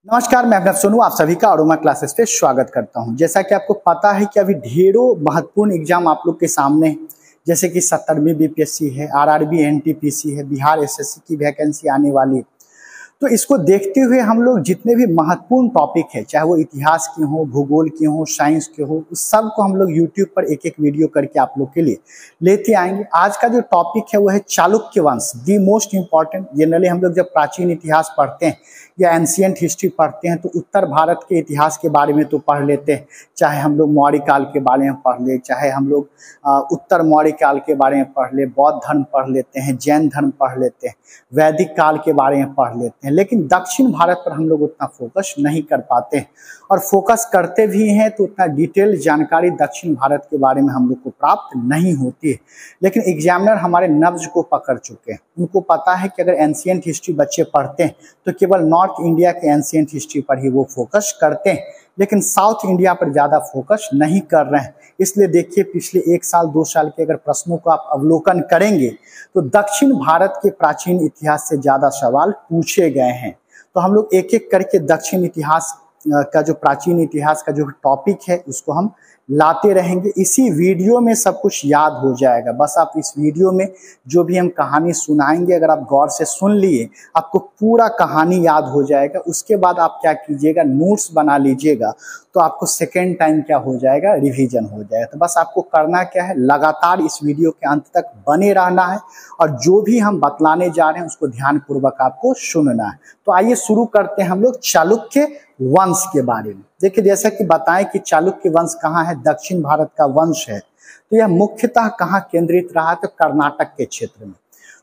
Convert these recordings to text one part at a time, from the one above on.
नमस्कार, मैं अभिनव सोनू आप सभी का अरोमा क्लासेस पे स्वागत करता हूं। जैसा कि आपको पता है कि अभी ढेरों महत्वपूर्ण एग्जाम आप लोग के सामने हैं, जैसे कि 70वीं बीपीएससी है, आरआरबी एनटीपीसी है, बिहार एसएससी की वैकेंसी आने वाली है। तो इसको देखते हुए हम लोग जितने भी महत्वपूर्ण टॉपिक है, चाहे वो इतिहास के हो, भूगोल के हो, साइंस के हो, उस सब को हम लोग यूट्यूब पर एक एक वीडियो करके आप लोग के लिए लेते आएंगे। आज का जो टॉपिक है वो है चालुक्य वंश, दी मोस्ट इंपॉर्टेंट। जनरली हम लोग जब प्राचीन इतिहास पढ़ते हैं या एंशियंट हिस्ट्री पढ़ते हैं तो उत्तर भारत के इतिहास के बारे में तो पढ़ लेते हैं, चाहे हम लोग मौर्य काल के बारे में पढ़ ले, चाहे हम लोग उत्तर मौर्य काल के बारे में पढ़ ले, बौद्ध धर्म पढ़ लेते हैं, जैन धर्म पढ़ लेते हैं, वैदिक काल के बारे में पढ़ लेते हैं, लेकिन दक्षिण भारत पर हम लोग उतना फोकस नहीं कर पाते हैं। और फोकस करते भी हैं तो उतना डिटेल जानकारी दक्षिण भारत के बारे में हम लोग को प्राप्त नहीं होती है। लेकिन एग्जामिनर हमारे नब्ज को पकड़ चुके हैं, उनको पता है कि अगर एंशियंट हिस्ट्री बच्चे पढ़ते हैं तो केवल नॉर्थ इंडिया के एंशियंट हिस्ट्री पर ही वो फोकस करते हैं, लेकिन साउथ इंडिया पर ज़्यादा फोकस नहीं कर रहे हैं। इसलिए देखिए, पिछले 1 साल 2 साल के अगर प्रश्नों को आप अवलोकन करेंगे तो दक्षिण भारत के प्राचीन इतिहास से ज़्यादा सवाल पूछे गए हैं। तो हम लोग एक एक करके दक्षिण इतिहास का जो प्राचीन इतिहास का जो टॉपिक है उसको हम लाते रहेंगे। इसी वीडियो में सब कुछ याद हो जाएगा। बस आप इस वीडियो में जो भी हम कहानी सुनाएंगे, अगर आप गौर से सुन लिए, आपको पूरा कहानी याद हो जाएगा। उसके बाद आप क्या कीजिएगा, नोट्स बना लीजिएगा, तो आपको सेकेंड टाइम क्या हो जाएगा, रिवीजन हो जाएगा। तो बस आपको करना क्या है, लगातार इस वीडियो के अंत तक बने रहना है और जो भी हम बतलाने जा रहे हैं उसको ध्यानपूर्वक आपको सुनना है। तो आइए शुरू करते हैं हम लोग चालुक्य वंश के बारे में। देखिए, जैसा कि बताएं कि चालुक्य वंश कहाँ है, दक्षिण भारत का वंश है। तो यह मुख्यतः कहाँ केंद्रित रहा, तो कर्नाटक के क्षेत्र में।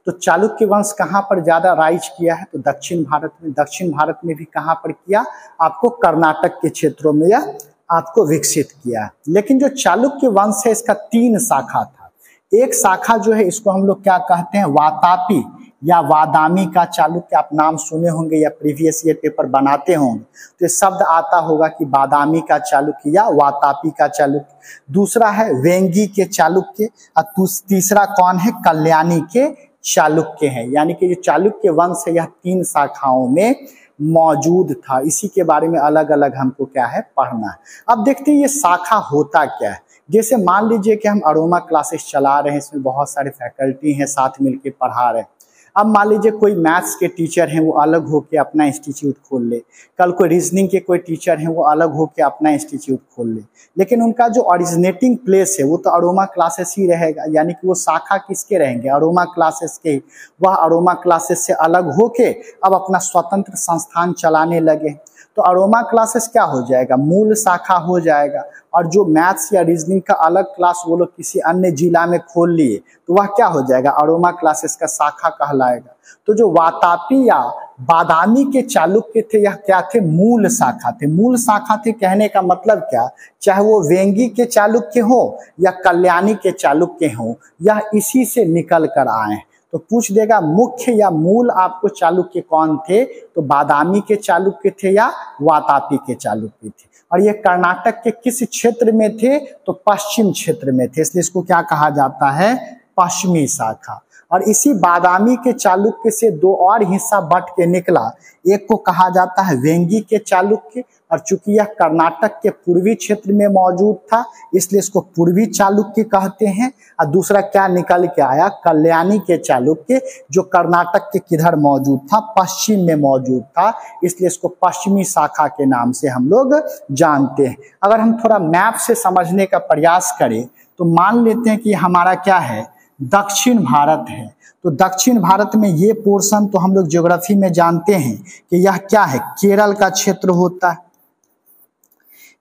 तो चालुक्य वंश कहाँ पर ज्यादा राइज किया है, तो दक्षिण भारत में। दक्षिण भारत में भी कहाँ पर किया, आपको कर्नाटक के क्षेत्रों में यह आपको विकसित किया है। लेकिन जो चालुक्य वंश है इसका 3 शाखा था। एक शाखा जो है इसको हम लोग क्या कहते हैं, वातापी या वादामी का चालुक्य। आप नाम सुने होंगे या प्रीवियस ईयर पेपर बनाते होंगे तो ये शब्द आता होगा कि बादामी का चालुक्य या वातापी का चालुक्य। दूसरा है वेंगी के चालुक्य और तीसरा कौन है, कल्याणी के चालुक्य है। यानी कि जो चालुक्य वंश है यह 3 शाखाओं में मौजूद था। इसी के बारे में अलग अलग हमको क्या है, पढ़ना है। अब देखते हैं ये शाखा होता क्या है। जैसे मान लीजिए कि हम अरोमा क्लासेस चला रहे हैं, इसमें बहुत सारे फैकल्टी हैं, साथ मिलके पढ़ा रहे हैं। अब मान लीजिए कोई मैथ्स के टीचर हैं, वो अलग होके अपना इंस्टीट्यूट खोल ले, कल कोई रीजनिंग के कोई टीचर हैं, वो अलग होके अपना इंस्टीट्यूट खोल ले, लेकिन उनका जो ओरिजिनेटिंग प्लेस है वो तो अरोमा क्लासेस ही रहेगा। यानी कि वो शाखा किसके रहेंगे, अरोमा क्लासेस के। वह अरोमा क्लासेस से अलग होके अब अपना स्वतंत्र संस्थान चलाने लगे तो अरोमा क्लासेस क्या हो जाएगा, मूल शाखा हो जाएगा। और जो मैथ्स या रीजनिंग का अलग क्लास वो लोग किसी अन्य जिला में खोल लिए तो वह क्या हो जाएगा, अरोमा क्लासेस का शाखा कहलाएगा। तो जो वातापी या बादामी के चालुक्य थे यह क्या थे, मूल शाखा थे। मूल शाखा थे कहने का मतलब क्या, चाहे वो वेंगी के चालुक्य हो या कल्याणी के चालुक्य हो, यह इसी से निकल कर आए। तो पूछ देगा मुख्य या मूल आपको चालुक्य कौन थे, तो बादामी के चालुक्य थे या वातापी के चालुक्य थे। और ये कर्नाटक के किस क्षेत्र में थे, तो पश्चिम क्षेत्र में थे, इसलिए इसको क्या कहा जाता है, पश्चिमी शाखा। और इसी बादामी के चालुक्य से 2 और हिस्सा बट के निकला। एक को कहा जाता है वेंगी के चालुक्य, और चूंकि यह कर्नाटक के पूर्वी क्षेत्र में मौजूद था इसलिए इसको पूर्वी चालुक्य कहते हैं। और दूसरा क्या निकल के आया, कल्याणी के चालुक्य, जो कर्नाटक के किधर मौजूद था, पश्चिम में मौजूद था, इसलिए इसको पश्चिमी शाखा के नाम से हम लोग जानते हैं। अगर हम थोड़ा मैप से समझने का प्रयास करें तो मान लेते हैं कि हमारा क्या है, दक्षिण भारत है। तो दक्षिण भारत में ये पोर्शन तो हम लोग ज्योग्राफी में जानते हैं कि यह क्या है, केरल का क्षेत्र होता है।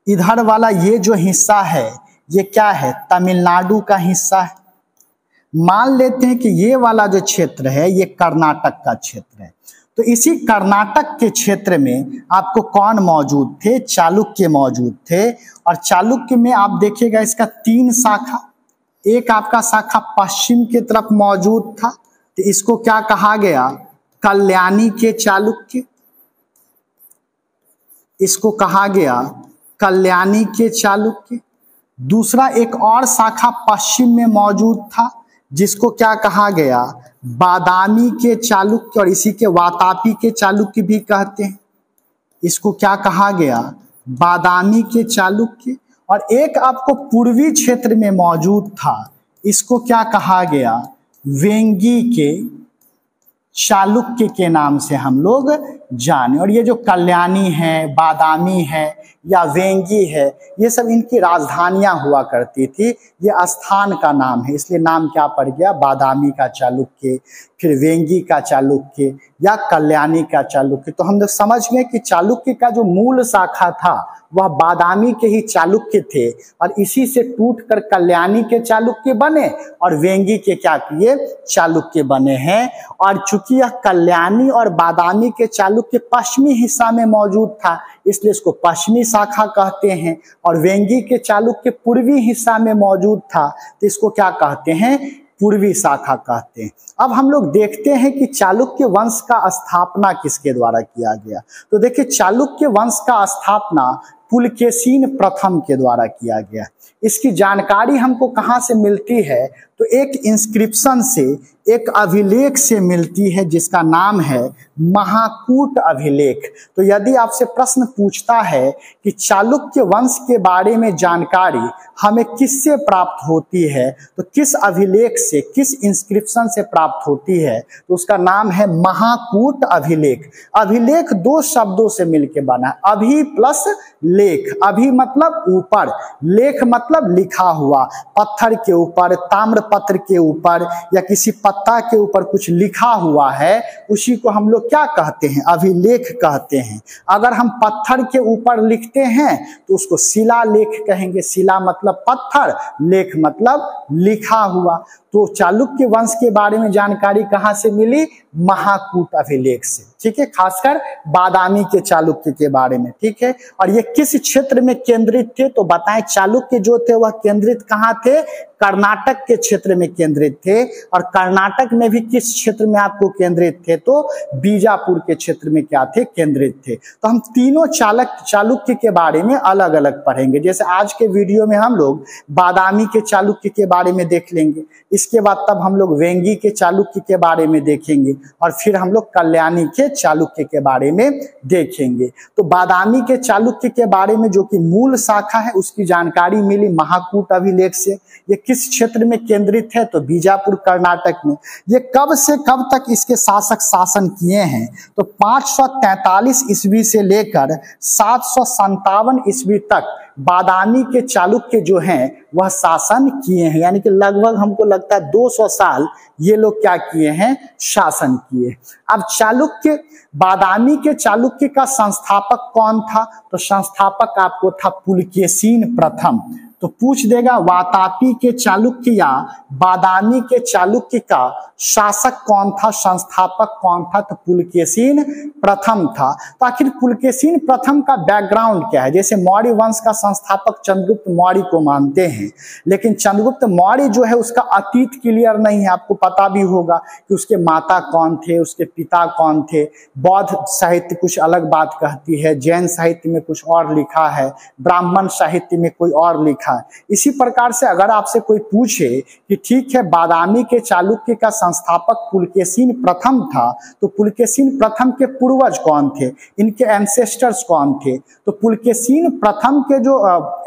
इधर वाला ये जो हिस्सा है ये क्या है, तमिलनाडु का हिस्सा है। मान लेते हैं कि ये वाला जो क्षेत्र है ये कर्नाटक का क्षेत्र है। तो इसी कर्नाटक के क्षेत्र में आपको कौन मौजूद थे, चालुक्य मौजूद थे। और चालुक्य में आप देखिएगा इसका 3 शाखा। एक आपका शाखा पश्चिम की तरफ मौजूद था, तो इसको क्या कहा गया, कल्याणी के चालुक्य। इसको कहा गया कल्याणी के चालुक्य। दूसरा एक और शाखा पश्चिम में मौजूद था जिसको क्या कहा गया, बादामी के चालुक्य, और इसी के वातापी के चालुक्य भी कहते हैं। इसको क्या कहा गया, बादामी के चालुक्य। और एक आपको पूर्वी क्षेत्र में मौजूद था, इसको क्या कहा गया, वेंगी के चालुक्य के नाम से हम लोग जाने। और ये जो कल्याणी है, बादामी है या वेंगी है, ये सब इनकी राजधानियां हुआ करती थी। ये स्थान का नाम है, इसलिए नाम क्या पड़ गया, बादामी का चालुक्य, फिर वेंगी का चालुक्य या कल्याणी का चालुक्य। तो हम लोग समझ गए कि चालुक्य का जो मूल शाखा था वह बादामी के ही चालुक्य थे, और इसी से टूटकर कल्याणी के चालुक्य बने और वेंगी के क्या किए, चालुक्य बने हैं। और चूंकि यह कल्याणी और बादामी के चालुक्य पश्चिमी हिस्सा में मौजूद था, इसलिए इसको पश्चिमी शाखा कहते हैं। और वेंगी के चालुक्य पूर्वी हिस्सा में मौजूद था, तो इसको क्या कहते हैं, पूर्वी शाखा कहते हैं। अब हम लोग देखते हैं कि चालुक्य वंश का स्थापना किसके द्वारा किया गया। तो देखिए, चालुक्य वंश का स्थापना पुलकेशिन प्रथम के द्वारा किया गया। इसकी जानकारी हमको कहाँ से मिलती है, तो एक इंस्क्रिप्शन से, एक अभिलेख से मिलती है, जिसका नाम है महाकूट अभिलेख। तो यदि आपसे प्रश्न पूछता है कि चालुक्य वंश के बारे में जानकारी हमें किससे प्राप्त होती है, तो किस अभिलेख से, किस इंस्क्रिप्शन से प्राप्त होती है, तो उसका नाम है महाकूट अभिलेख। अभिलेख दो शब्दों से मिलकर बना है, अभि प्लस लेख। अभि मतलब ऊपर, लेख मतलब लिखा हुआ, पत्थर के ऊपर, ताम्र पत्र के ऊपर या किसी पत्ता के ऊपर कुछ लिखा हुआ है, उसी को हम लोग क्या कहते हैं, अभिलेख कहते हैं। अगर हम पत्थर के ऊपर लिखते हैं तो उसको शिलालेख कहेंगे। शिला मतलब पत्थर, लेख मतलब लिखा हुआ। तो चालुक्य वंश के बारे में जानकारी कहाँ से मिली, महाकूट अभिलेख से, ठीक है, खासकर बादामी के चालुक्य के बारे में, ठीक है। और ये किस क्षेत्र में केंद्रित थे, तो बताएं, चालुक्य जो थे वह केंद्रित कहाँ थे, कर्नाटक के क्षेत्र में केंद्रित थे। और कर्नाटक में भी किस क्षेत्र में आपको केंद्रित थे, तो बीजापुर के क्षेत्र में क्या थे, केंद्रित थे। तो हम तीनों चालुक्य के बारे में अलग अलग पढ़ेंगे। जैसे आज के वीडियो में हम लोग बादामी के चालुक्य के बारे में देख लेंगे, इसके बाद तब हम लोग वेंगी के चालुक्य के बारे में देखेंगे, और फिर हम लोग कल्याणी के चालुक्य के बारे में देखेंगे। तो बादामी के चालुक्य के बारे में जो कि मूल शाखा है, उसकी जानकारी मिली महाकूट अभिलेख से। ये किस क्षेत्र में केंद्रित है, तो बीजापुर कर्नाटक में। ये कब से कब तक इसके शासक शासन किए हैं, तो 543 ईस्वी से लेकर 757 ईस्वी तक बादामी के चालुक्य जो हैं वह शासन किए हैं। यानी कि लगभग हमको लगता है 200 साल ये लोग क्या किए हैं, शासन किए। अब चालुक्य, बादामी के चालुक्य का संस्थापक कौन था, तो संस्थापक आपको था पुलकेशिन प्रथम। तो पूछ देगा वातापी के चालुक्य या बादामी के चालुक्य का शासक कौन था, संस्थापक कौन था, तो पुलकेशिन प्रथम था। तो आखिर पुलकेशिन प्रथम का बैकग्राउंड क्या है। जैसे मौर्य वंश का संस्थापक चंद्रगुप्त मौर्य को मानते हैं, लेकिन चंद्रगुप्त मौर्य जो है उसका अतीत क्लियर नहीं है। आपको पता भी होगा कि उसके माता कौन थे, उसके पिता कौन थे। बौद्ध साहित्य कुछ अलग बात कहती है, जैन साहित्य में कुछ और लिखा है, ब्राह्मण साहित्य में कोई और लिखा है। इसी प्रकार से अगर आपसे कोई पूछे कि ठीक है बादामी के चालुक्य का संस्थापक पुलकेशिन प्रथम था, तो पुलकेशिन प्रथम के पूर्वज कौन थे, इनके एंसेस्टर्स कौन थे, तो पुलकेशिन प्रथम के जो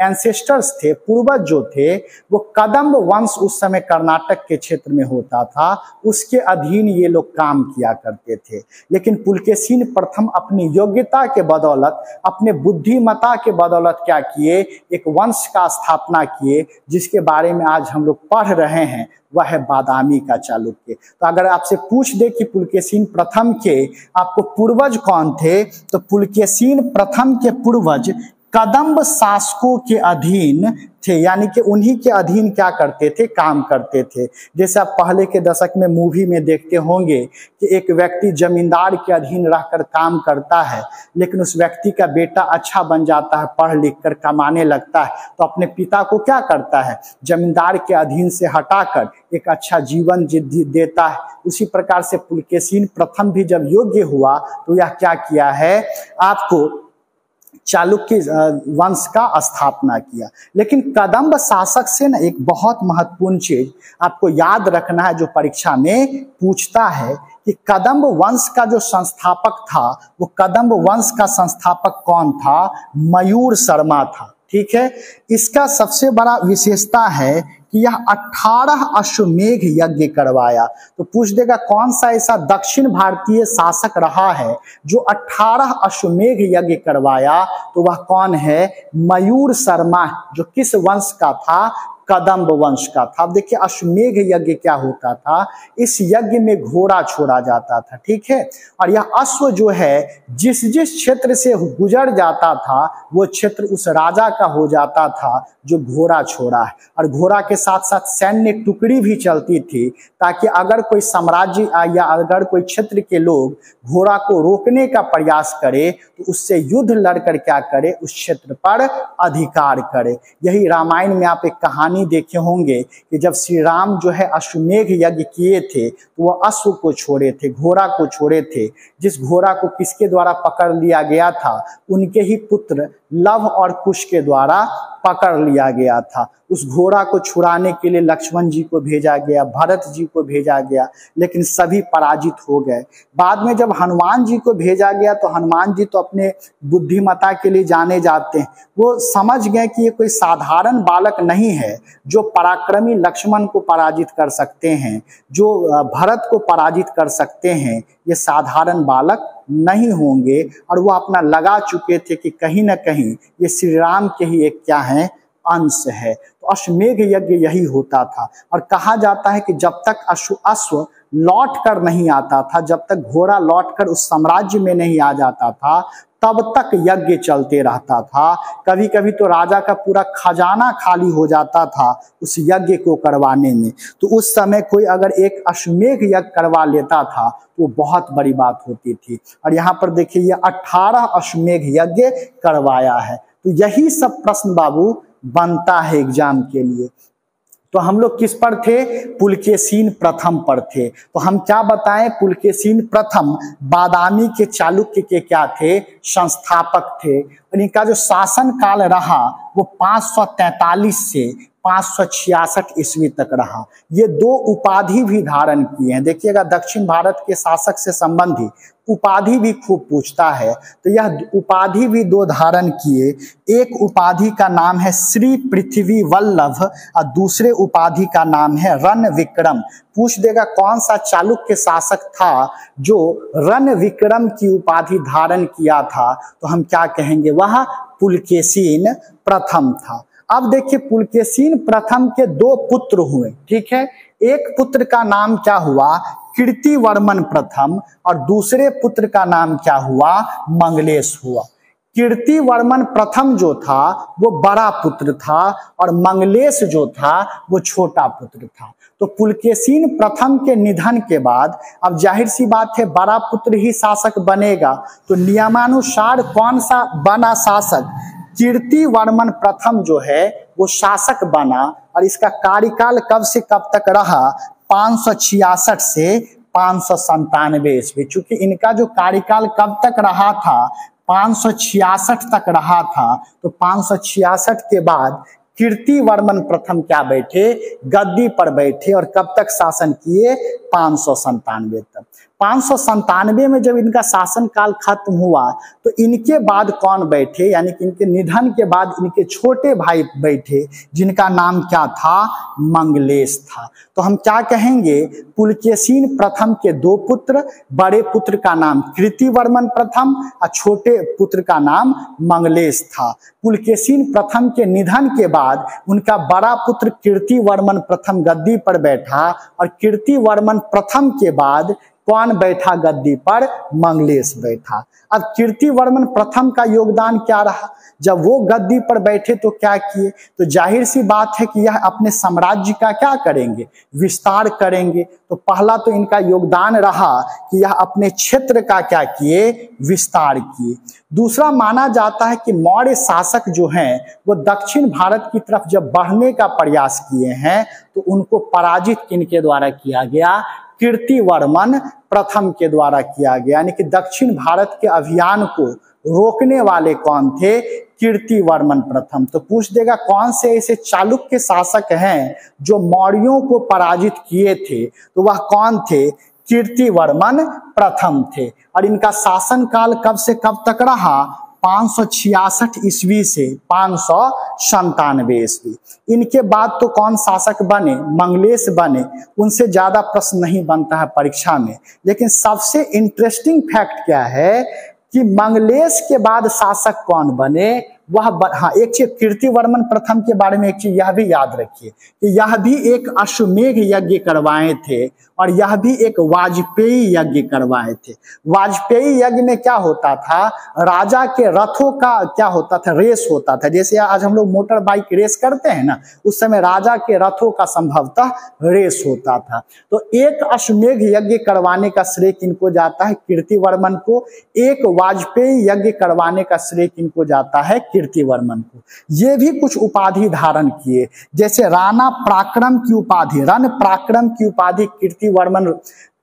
एंसेस्टर्स थे, पूर्वज जो थे, वो कदम्ब वंश उस समय कर्नाटक के क्षेत्र में होता था, उसके अधीन ये लोग काम किया करते थे। लेकिन पुलकेशिन प्रथम अपनी योग्यता के बदौलत, अपने बुद्धिमता के बदौलत क्या किए, एक वंश का स्थापना किए, जिसके बारे में आज हम लोग पढ़ रहे हैं, वह है बादामी का चालुक्य। तो अगर आपसे पूछ दे कि पुलकेशिन प्रथम के आपको पूर्वज कौन थे, तो पुलकेशिन प्रथम के पूर्वज कदम्ब शासकों के अधीन थे। यानी कि उन्हीं के अधीन क्या करते थे, काम करते थे। जैसे आप पहले के दशक में मूवी में देखते होंगे कि एक व्यक्ति जमींदार के अधीन रहकर काम करता है, लेकिन उस व्यक्ति का बेटा अच्छा बन जाता है, पढ़ लिख कर कमाने लगता है, तो अपने पिता को क्या करता है, जमींदार के अधीन से हटाकर एक अच्छा जीवन देता है। उसी प्रकार से पुलकेशिन प्रथम भी जब योग्य हुआ तो यह क्या किया है, आपको चालुक्य वंश का स्थापना किया। लेकिन कदम्ब शासक से ना एक बहुत महत्वपूर्ण चीज आपको याद रखना है, जो परीक्षा में पूछता है कि कदम्ब वंश का जो संस्थापक था, वो कदम्ब वंश का संस्थापक कौन था? मयूर शर्मा था। ठीक है, इसका सबसे बड़ा विशेषता है कि यह 18 अश्वमेघ यज्ञ करवाया। तो पूछ देगा कौन सा ऐसा दक्षिण भारतीय शासक रहा है जो 18 अश्वमेघ यज्ञ करवाया? तो वह कौन है? मयूर शर्मा, जो किस वंश का था? कदम्ब वंश का था। अब देखिए अश्वमेघ यज्ञ क्या होता था, इस यज्ञ में घोड़ा छोड़ा जाता था। ठीक है, और यह अश्व जो है जिस जिस क्षेत्र से गुजर जाता था वो क्षेत्र उस राजा का हो जाता था जो घोड़ा छोड़ा है। और घोड़ा के साथ साथ सैन्य टुकड़ी भी चलती थी, ताकि अगर कोई साम्राज्य या अगर कोई क्षेत्र के लोग घोड़ा को रोकने का प्रयास करे तो उससे युद्ध लड़कर क्या करे? उस क्षेत्र पर अधिकार करे। यही रामायण में आप एक कहानी देखे होंगे कि जब श्री राम जो है अश्वमेघ यज्ञ किए थे तो वह अश्व को छोड़े थे, घोड़ा को छोड़े थे। जिस घोड़ा को किसके द्वारा पकड़ लिया गया था? उनके ही पुत्र लव और कुश के द्वारा पकड़ लिया गया था। उस घोड़ा को छुड़ाने के लिए लक्ष्मण जी को भेजा गया, भरत जी को भेजा गया, लेकिन सभी पराजित हो गए। बाद में जब हनुमान जी को भेजा गया तो हनुमान जी तो अपने बुद्धिमत्ता के लिए जाने जाते हैं। वो समझ गए कि ये कोई साधारण बालक नहीं है जो पराक्रमी लक्ष्मण को पराजित कर सकते हैं, जो भरत को पराजित कर सकते हैं। ये साधारण बालक नहीं होंगे, और वो अपना लगा चुके थे कि कहीं ना कहीं ये श्री राम के ही एक क्या है? अंश है। तो अश्वमेघ यज्ञ यही होता था। और कहा जाता है कि जब तक अश्व लौट कर नहीं आता था, जब तक घोड़ा लौट कर उस साम्राज्य में नहीं आ जाता था, तब तक यज्ञ चलते रहता था। कभी कभी तो राजा का पूरा खजाना खाली हो जाता था उस यज्ञ को करवाने में। तो उस समय कोई अगर एक अश्वमेघ यज्ञ करवा लेता था तो वो बहुत बड़ी बात होती थी। और यहाँ पर देखिए ये 18 अश्वमेघ यज्ञ करवाया है। तो यही सब प्रश्न बाबू बनता है एग्जाम के लिए। तो हम लोग किस पर थे? पुलकेशिन प्रथम पर थे। तो हम क्या बताएं? पुलकेशिन प्रथम बादामी के चालुक्य के क्या थे? संस्थापक थे। और इनका जो शासन काल रहा वो 543 से 566 ईस्वी तक रहा। ये 2 उपाधि भी धारण किए हैं। देखिएगा दक्षिण भारत के शासक से संबंधित उपाधि भी खूब पूछता है, तो यह उपाधि भी 2 धारण किए। एक उपाधि का नाम है श्री पृथ्वी वल्लभ और दूसरे उपाधि का नाम है रण विक्रम। पूछ देगा कौन सा चालुक्य शासक था जो रण विक्रम की उपाधि धारण किया था? तो हम क्या कहेंगे? वह पुलकेशिन प्रथम था। अब देखिए पुलकेशिन प्रथम के 2 पुत्र हुए। ठीक है, एक पुत्र का नाम क्या हुआ? कीर्तिवर्मन प्रथम, और दूसरे पुत्र का नाम क्या हुआ? मंगलेश हुआ। कीर्तिवर्मन प्रथम जो था वो बड़ा पुत्र था और मंगलेश जो था वो छोटा पुत्र था। तो पुलकेशिन प्रथम के निधन के बाद अब जाहिर सी बात है बड़ा पुत्र ही शासक बनेगा। तो नियमानुसार कौन सा बना शासक? कीर्तिवर्मन प्रथम जो है वो शासक बना। और इसका कार्यकाल कब से कब तक रहा? 566 से 597 ईस्वी। चूंकि इनका जो कार्यकाल कब तक रहा था? 566 तक रहा था। तो 566 के बाद कीर्तिवर्मन प्रथम क्या बैठे? गद्दी पर बैठे। और कब तक शासन किए? 597 तक। 597 में जब इनका शासन काल खत्म हुआ तो इनके बाद कौन बैठे? यानी कि इनके निधन के बाद इनके छोटे भाई बैठे, जिनका नाम क्या था? मंगलेश था। तो हम क्या कहेंगे? पुलकेशिन प्रथम के 2 पुत्र, बड़े पुत्र का नाम कीर्तिवर्मन प्रथम और छोटे पुत्र का नाम मंगलेश था। पुलकेशिन प्रथम के निधन के बाद उनका बड़ा पुत्र कीर्तिवर्मन प्रथम गद्दी पर बैठा, और कीर्तिवर्मन प्रथम के बाद कौन बैठा गद्दी पर? मंगलेश बैठा। अब कीर्तिवर्मन प्रथम का योगदान क्या रहा? जब वो गद्दी पर बैठे तो क्या किए? तो जाहिर सी बात है कि यह अपने साम्राज्य का क्या करेंगे? विस्तार करेंगे। तो पहला तो इनका योगदान रहा कि यह अपने क्षेत्र का क्या किए? विस्तार किए। दूसरा माना जाता है कि मौर्य शासक जो हैं वो दक्षिण भारत की तरफ जब बढ़ने का प्रयास किए हैं तो उनको पराजित किनके द्वारा किया गया? कीर्तिवर्मन प्रथम के द्वारा किया गया। यानी कि दक्षिण भारत के अभियान को रोकने वाले कौन थे? कीर्तिवर्मन प्रथम। तो पूछ देगा कौन से ऐसे चालुक्य शासक हैं जो मौर्यों को पराजित किए थे? तो वह कौन थे? कीर्तिवर्मन प्रथम थे। और इनका शासनकाल कब से कब तक रहा? 566 ईस्वी से 597 ईस्वी। इनके बाद तो कौन शासक बने? मंगलेश बने। उनसे ज्यादा प्रश्न नहीं बनता है परीक्षा में। लेकिन सबसे इंटरेस्टिंग फैक्ट क्या है कि मंगलेश के बाद शासक कौन बने? हाँ, एक चीज कीर्तिवर्मन प्रथम के बारे में एक चीज यह भी याद रखिए कि यह भी एक अश्वमेघ यज्ञ करवाए थे और यह भी एक वाजपेयी यज्ञ करवाए थे। वाजपेयी यज्ञ में क्या होता था? राजा के रथों का क्या होता था? रेस होता था। जैसे आज हम लोग मोटर बाइक रेस करते हैं ना, उस समय राजा के रथों का संभवतः रेस होता था। तो एक अश्वमेघ यज्ञ करवाने का श्रेय किनको जाता है? कीर्तिवर्मन को। एक वाजपेयी यज्ञ करवाने का श्रेय किनको जाता है? कीर्तिवर्मन को। ये भी कुछ उपाधि धारण किए, जैसे राणा पराक्रम की उपाधि, रण पराक्रम की उपाधि कीर्तिवर्मन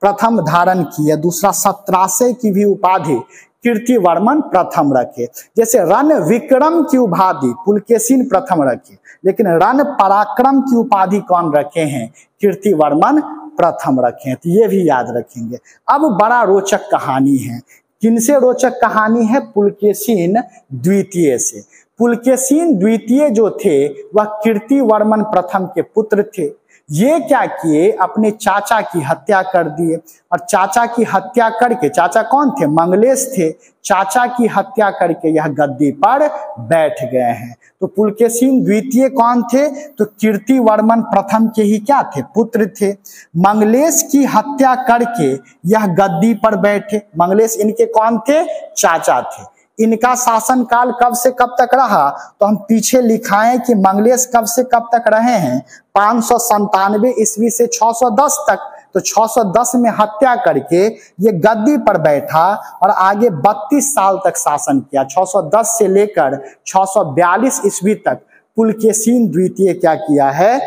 प्रथम धारण किए। दूसरा सत्राशय की भी उपाधि कीर्तिवर्मन प्रथम रखे। जैसे रण विक्रम की उपाधि पुलकेशिन प्रथम रखे, लेकिन रण पराक्रम की उपाधि कौन रखे हैं? कीर्तिवर्मन प्रथम रखे हैं। तो ये भी याद रखेंगे। अब बड़ा रोचक कहानी है। किनसे रोचक कहानी है? पुलकेशिन द्वितीय से। पुलकेशिन द्वितीय जो थे वह कीर्तिवर्मन प्रथम के पुत्र थे। ये क्या किए? अपने चाचा की हत्या कर दिए और चाचा की हत्या करके, चाचा कौन थे? मंगलेश थे। चाचा की हत्या करके यह गद्दी पर बैठ गए हैं। तो पुलकेशिन द्वितीय कौन थे? तो कीर्तिवर्मन प्रथम के ही क्या थे? पुत्र थे। मंगलेश की हत्या करके यह गद्दी पर बैठे। मंगलेश इनके कौन थे? चाचा थे। इनका शासनकाल कब से कब तक रहा? तो हम पीछे लिखाएं कि मंगलेश कब से कब तक रहे हैं? 597 ईस्वी से 610 तक। तो 610 में हत्या करके ये गद्दी पर बैठा और आगे 32 साल तक शासन किया। 610 से लेकर 642 ईस्वी तक पुलकेशिन द्वितीय क्या किया है?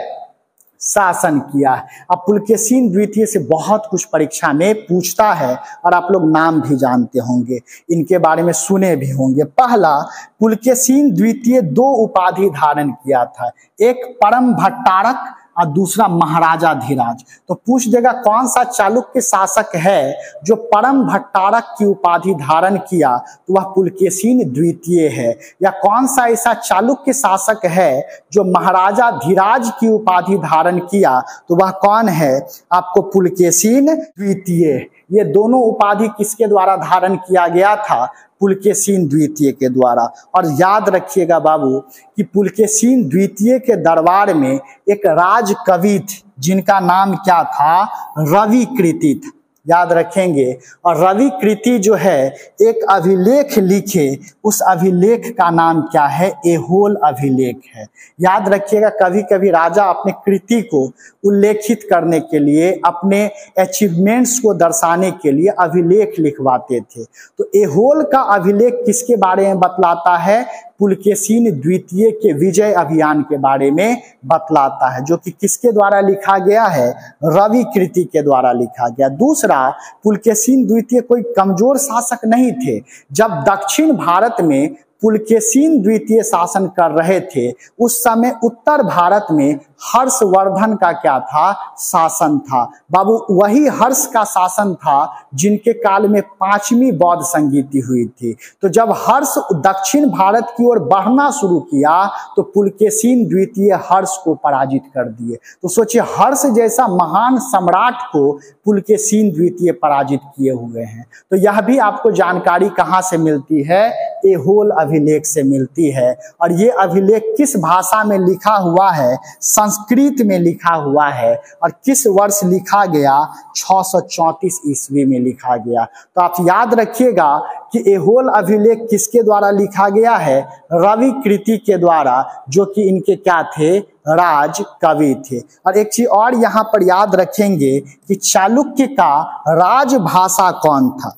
शासन किया है। अब पुलकेशिन द्वितीय से बहुत कुछ परीक्षा में पूछता है और आप लोग नाम भी जानते होंगे, इनके बारे में सुने भी होंगे। पहला, पुलकेशिन द्वितीय 2 उपाधि धारण किया था, एक परम भट्टारक और दूसरा महाराजा धीराज। तो पूछ देगा कौन सा चालुक्य शासक है जो परम भट्टारक की उपाधि धारण किया? तो वह पुलकेशिन द्वितीय है। या कौन सा ऐसा चालुक्य शासक है जो महाराजा धीराज की उपाधि धारण किया? तो वह कौन है? आपको पुलकेशिन द्वितीय। ये दोनों उपाधि किसके द्वारा धारण किया गया था? पुलकेशिन द्वितीय के द्वारा। और याद रखिएगा बाबू कि पुलकेशिन द्वितीय के दरबार में एक राजकवि थे जिनका नाम क्या था? रविकृति था। याद रखेंगे। और रविकृति जो है एक अभिलेख लिखे, उस अभिलेख का नाम क्या है? ऐहोल अभिलेख है। याद रखिएगा, कभी कभी राजा अपने कृति को उल्लेखित करने के लिए, अपने अचीवमेंट्स को दर्शाने के लिए अभिलेख लिखवाते थे। तो ऐहोल का अभिलेख किसके बारे में बतलाता है? पुलकेशिन द्वितीय के विजय अभियान के बारे में बतलाता है, जो कि किसके द्वारा लिखा गया है? रविकृति के द्वारा लिखा गया। दूसरा, पुलकेशिन द्वितीय कोई कमजोर शासक नहीं थे। जब दक्षिण भारत में पुलकेशिन द्वितीय शासन कर रहे थे, उस समय उत्तर भारत में हर्षवर्धन का क्या था? शासन था। बाबू, वही हर्ष का शासन था जिनके काल में 5वीं बौद्ध संगीति हुई थी। तो जब हर्ष दक्षिण भारत की ओर बढ़ना शुरू किया तो पुलकेशिन द्वितीय हर्ष को पराजित कर दिए। तो सोचिए, हर्ष जैसा महान सम्राट को पुलकेशिन द्वितीय पराजित किए हुए हैं। तो यह भी आपको जानकारी कहाँ से मिलती है? ऐहोल अभिलेख से मिलती है। और ये अभिलेख किस भाषा में लिखा हुआ है? संस्कृत में लिखा हुआ है। और किस वर्ष लिखा गया? 634 ईस्वी में लिखा गया। तो आप याद रखिएगा कि ऐहोल अभिलेख किसके द्वारा लिखा गया है? रविकृति के द्वारा, जो कि इनके क्या थे? राज कवि थे। और एक चीज और यहाँ पर याद रखेंगे कि चालुक्य का राजभाषा कौन था?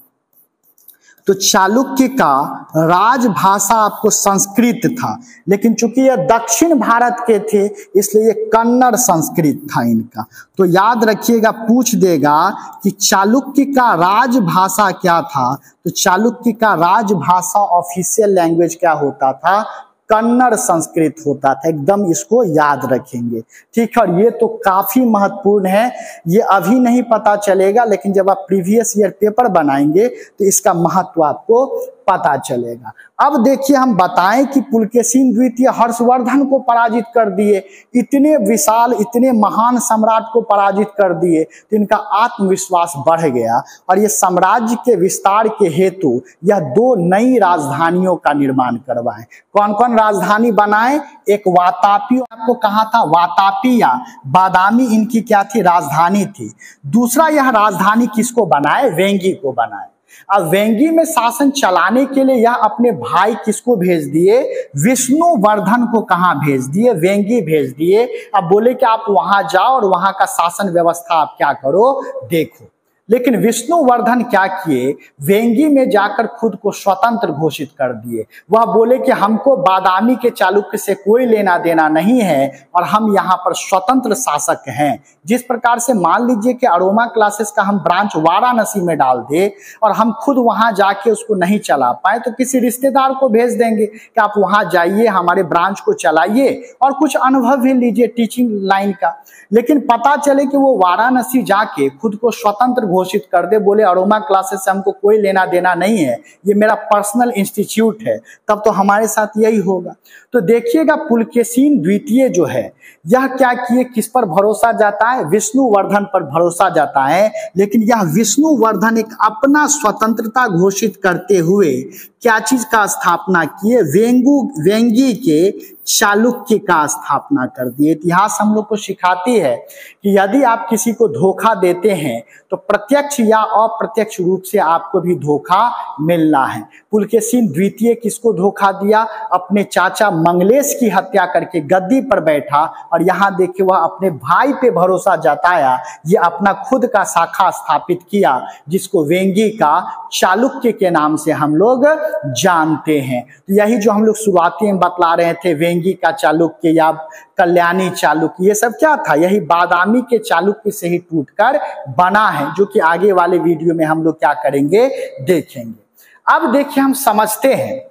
तो चालुक्य का राजभाषा आपको संस्कृत था, लेकिन चूंकि यह दक्षिण भारत के थे इसलिए ये कन्नड़ संस्कृत था इनका। तो याद रखिएगा, पूछ देगा कि चालुक्य का राजभाषा क्या था? तो चालुक्य का राजभाषा ऑफिशियल लैंग्वेज क्या होता था? कन्नड़ संस्कृत होता था। एकदम इसको याद रखेंगे, ठीक है। और ये तो काफी महत्वपूर्ण है, ये अभी नहीं पता चलेगा, लेकिन जब आप प्रीवियस ईयर पेपर बनाएंगे तो इसका महत्व आपको पता चलेगा। अब देखिए हम बताएं कि पुलकेशिन द्वितीय हर्षवर्धन को पराजित कर दिए, इतने विशाल इतने महान सम्राट को पराजित कर दिए, तो इनका आत्मविश्वास बढ़ गया और ये साम्राज्य के विस्तार के हेतु यह 2 नई राजधानियों का निर्माण करवाएं। कौन कौन राजधानी बनाए? एक वातापी, आपको कहा था वातापी या बादामी इनकी क्या थी? राजधानी थी। दूसरा यह राजधानी किसको बनाए? वेंगी को बनाए। अब वेंगी में शासन चलाने के लिए यह अपने भाई किसको भेज दिए? विष्णुवर्धन को कहां भेज दिए? वेंगी भेज दिए। अब बोले कि आप वहां जाओ और वहां का शासन व्यवस्था आप क्या करो, देखो। लेकिन विष्णुवर्धन क्या किए? वेंगी में जाकर खुद को स्वतंत्र घोषित कर दिए। वह बोले कि हमको बादामी के चालुक्य से कोई लेना देना नहीं है और हम यहाँ पर स्वतंत्र शासक हैं। जिस प्रकार से मान लीजिए कि अरोमा क्लासेस का हम ब्रांच वाराणसी में डाल दे और हम खुद वहां जाके उसको नहीं चला पाए, तो किसी रिश्तेदार को भेज देंगे कि आप वहां जाइए, हमारे ब्रांच को चलाइए और कुछ अनुभव भी लीजिए टीचिंग लाइन का। लेकिन पता चले कि वो वाराणसी जाके खुद को स्वतंत्र घोषित कर दे, बोले अरोमा क्लासेस से हमको कोई लेना देना नहीं है, ये मेरा पर्सनल इंस्टीट्यूट है, तब तो हमारे साथ यही होगा। तो देखिएगा पुलकेशिन द्वितीय जो है यह क्या किए, किस पर भरोसा जाता है? विष्णुवर्धन पर भरोसा जाता है। लेकिन यह विष्णुवर्धन एक अपना स्वतंत्रता घोषित करते हुए क्या चीज का स्थापना किए? वेंगी के चालुक्य का स्थापना कर दिए। इतिहास हम लोग को सिखाती है कि यदि आप किसी को धोखा देते हैं तो प्रत्यक्ष या अप्रत्यक्ष रूप से आपको भी धोखा मिलना है। पुलकेशिन द्वितीय किसको धोखा दिया? अपने चाचा मंगलेश की हत्या करके गद्दी पर बैठा और यहाँ देखिए वह अपने भाई पे भरोसा जताया, ये अपना खुद का शाखा स्थापित किया जिसको वेंगी का चालुक्य के नाम से हम लोग जानते हैं। तो यही जो हम लोग शुरुआती में बतला रहे थे, वेंगी का चालुक्य या कल्याणी चालुक्य, ये सब क्या था? यही बादामी के चालुक्य से ही टूटकर बना है, जो कि आगे वाले वीडियो में हम लोग क्या करेंगे, देखेंगे। अब देखिए हम समझते हैं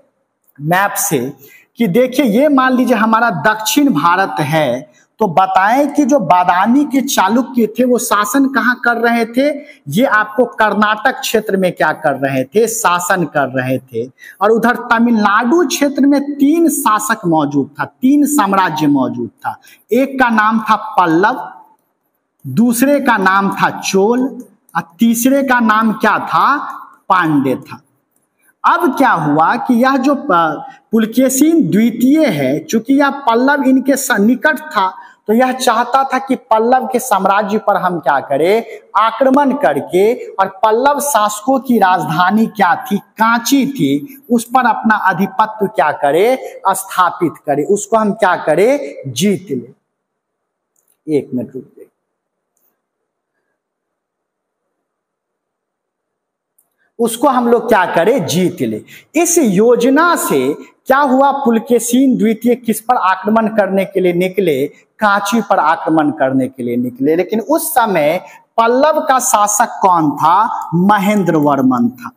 मैप से कि देखिए ये मान लीजिए हमारा दक्षिण भारत है, तो बताएं कि जो बादामी के चालुक्य थे वो शासन कहाँ कर रहे थे? ये आपको कर्नाटक क्षेत्र में क्या कर रहे थे? शासन कर रहे थे। और उधर तमिलनाडु क्षेत्र में 3 शासक मौजूद था, 3 साम्राज्य मौजूद था। एक का नाम था पल्लव, दूसरे का नाम था चोल और तीसरे का नाम क्या था? पांड्य था। अब क्या हुआ कि यह जो पुलकेशिन द्वितीय है, चूंकि यह पल्लव इनके निकट था, तो यह चाहता था कि पल्लव के साम्राज्य पर हम क्या करें? आक्रमण करके, और पल्लव शासकों की राजधानी क्या थी? कांची थी, उस पर अपना आधिपत्य क्या करे? स्थापित करे, उसको हम क्या करें? जीत ले। 1 मिनट रुक जाइए। उसको हम लोग क्या करें? जीत ले। इस योजना से क्या हुआ? पुलकेशिन द्वितीय किस पर आक्रमण करने के लिए निकले? कांची पर आक्रमण करने के लिए निकले। लेकिन उस समय पल्लव का शासक कौन था? महेंद्र वर्मन था।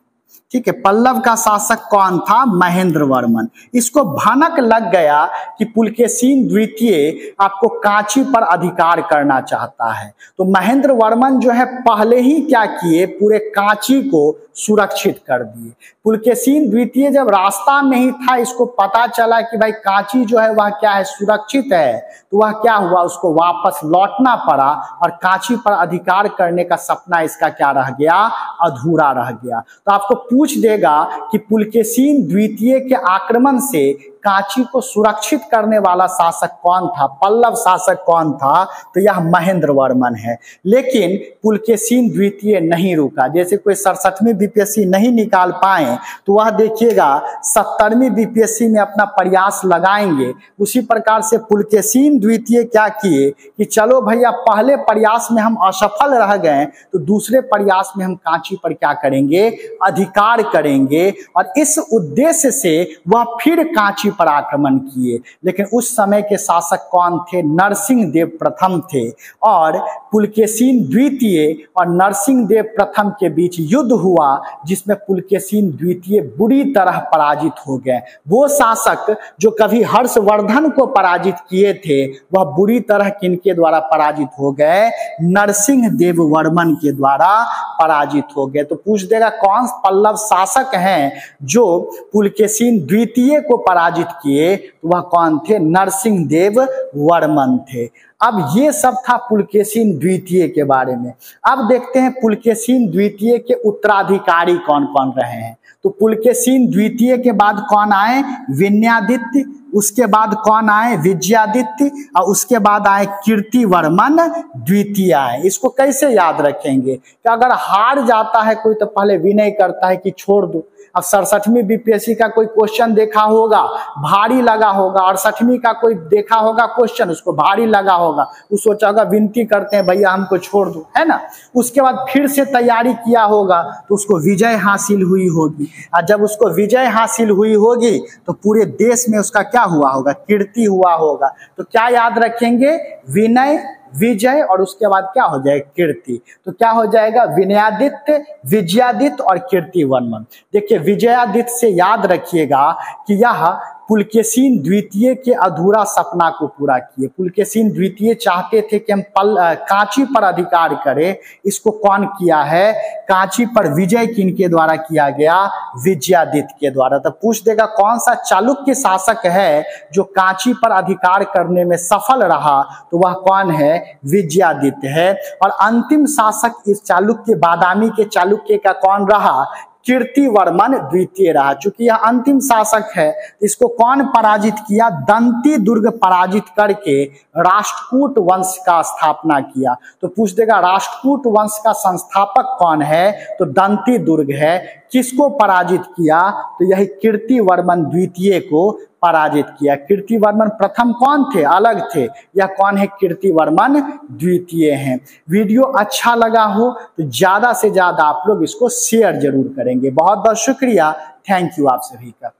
ठीक है, पल्लव का शासक कौन था? महेंद्र वर्मन। इसको भनक लग गया कि पुलकेशिन द्वितीय आपको कांची पर अधिकार करना चाहता है, तो महेंद्र वर्मन जो है पहले ही क्या किए? पूरे कांची को सुरक्षित कर दिए। पुलकेशिन द्वितीय जब रास्ता में ही था, इसको पता चला कि भाई कांची जो है वह क्या है? सुरक्षित है, तो वह क्या हुआ? उसको वापस लौटना पड़ा और कांची पर अधिकार करने का सपना इसका क्या रह गया? अधूरा रह गया। तो आपको पूछ देगा कि पुलकेशिन द्वितीय के आक्रमण से कांची को सुरक्षित करने वाला शासक कौन था? पल्लव शासक कौन था? तो यह महेंद्र वर्मन है। लेकिन पुलकेशिन द्वितीय नहीं रुका। जैसे कोई 67वीं बीपीएससी नहीं निकाल पाए तो वह देखिएगा 70वीं बीपीएससी में अपना प्रयास लगाएंगे। उसी प्रकार से पुलकेशिन द्वितीय क्या किए कि चलो भैया पहले प्रयास में हम असफल रह गए, तो दूसरे प्रयास में हम कांची पर क्या करेंगे? अधिकार करेंगे। और इस उद्देश्य से वह फिर कांची पर आक्रमण किए। लेकिन उस समय के शासक कौन थे? नरसिंह देव प्रथम थे। और पुलकेशिन द्वितीय और नरसिंह देव प्रथम के बीच युद्ध हुआ, जिसमें पुलकेशिन द्वितीय बुरी तरह पराजित हो गए। वो शासक जो कभी हर्षवर्धन को पराजित किए थे, वह बुरी तरह किनके द्वारा पराजित हो गए? नरसिंह देव वर्मन के द्वारा पराजित हो गए। तो पूछ देगा कौन पल्लव शासक हैं जो पुलकेशिन द्वितीय को पराजित किए? तो वह कौन थे? नरसिंह देव वर्मन थे। अब ये सब था पुलकेशिन द्वितीय के बारे में। अब देखते हैं पुलकेशिन द्वितीय के उत्तराधिकारी कौन कौन रहे हैं। तो पुलकेशिन द्वितीय के बाद कौन आए? विनयादित्य। उसके बाद कौन आए? विजयादित्य। और उसके बाद आए कीर्तिवर्मन द्वितीय आए। इसको कैसे याद रखेंगे कि अगर हार जाता है कोई तो पहले विनय करता है कि छोड़ दो। अब 67वीं बीपीएससी का कोई क्वेश्चन देखा होगा, भारी लगा होगा, 68वीं का कोई देखा होगा क्वेश्चन, उसको भारी लगा होगा, वो सोचा होगा विनती करते हैं भैया हमको छोड़ दो, है ना। उसके बाद फिर से तैयारी किया होगा तो उसको विजय हासिल हुई होगी। और जब उसको विजय हासिल हुई होगी तो पूरे देश में उसका क्या हुआ होगा? कीर्ति हुआ होगा। तो क्या याद रखेंगे? विनय, विजय और उसके बाद क्या हो जाएगा? कीर्ति। तो क्या हो जाएगा? विनयादित्य, विजयादित्य और कीर्तिवर्मन। देखिए विजयादित्य से याद रखिएगा कि यह पुलकेशिन द्वितीय के अधूरा सपना को पूरा किए। पुलकेशिन द्वितीय चाहते थे कि हम कांची पर अधिकार करें। इसको कौन किया है? कांची पर विजय किनके द्वारा किया गया? विजयादित्य के द्वारा। तो पूछ देगा कौन सा चालुक्य शासक है जो कांची पर अधिकार करने में सफल रहा? तो वह कौन है? विजयादित्य है। और अंतिम शासक इस चालुक्य बादामी के चालुक्य का कौन रहा? कीर्तिवर्मन द्वितीय रहा। चूंकि यह अंतिम शासक है, इसको कौन पराजित किया? दंती दुर्ग पराजित करके राष्ट्रकूट वंश का स्थापना किया। तो पूछ देगा राष्ट्रकूट वंश का संस्थापक कौन है? तो दंती दुर्ग है। किसको पराजित किया? तो यही कीर्तिवर्मन द्वितीय को पराजित किया। कीर्तिवर्मन प्रथम कौन थे? अलग थे। यह कौन है? कीर्तिवर्मन द्वितीय हैं। वीडियो अच्छा लगा हो तो ज्यादा से ज्यादा आप लोग इसको शेयर जरूर करेंगे। बहुत बहुत शुक्रिया। थैंक यू आप सभी का।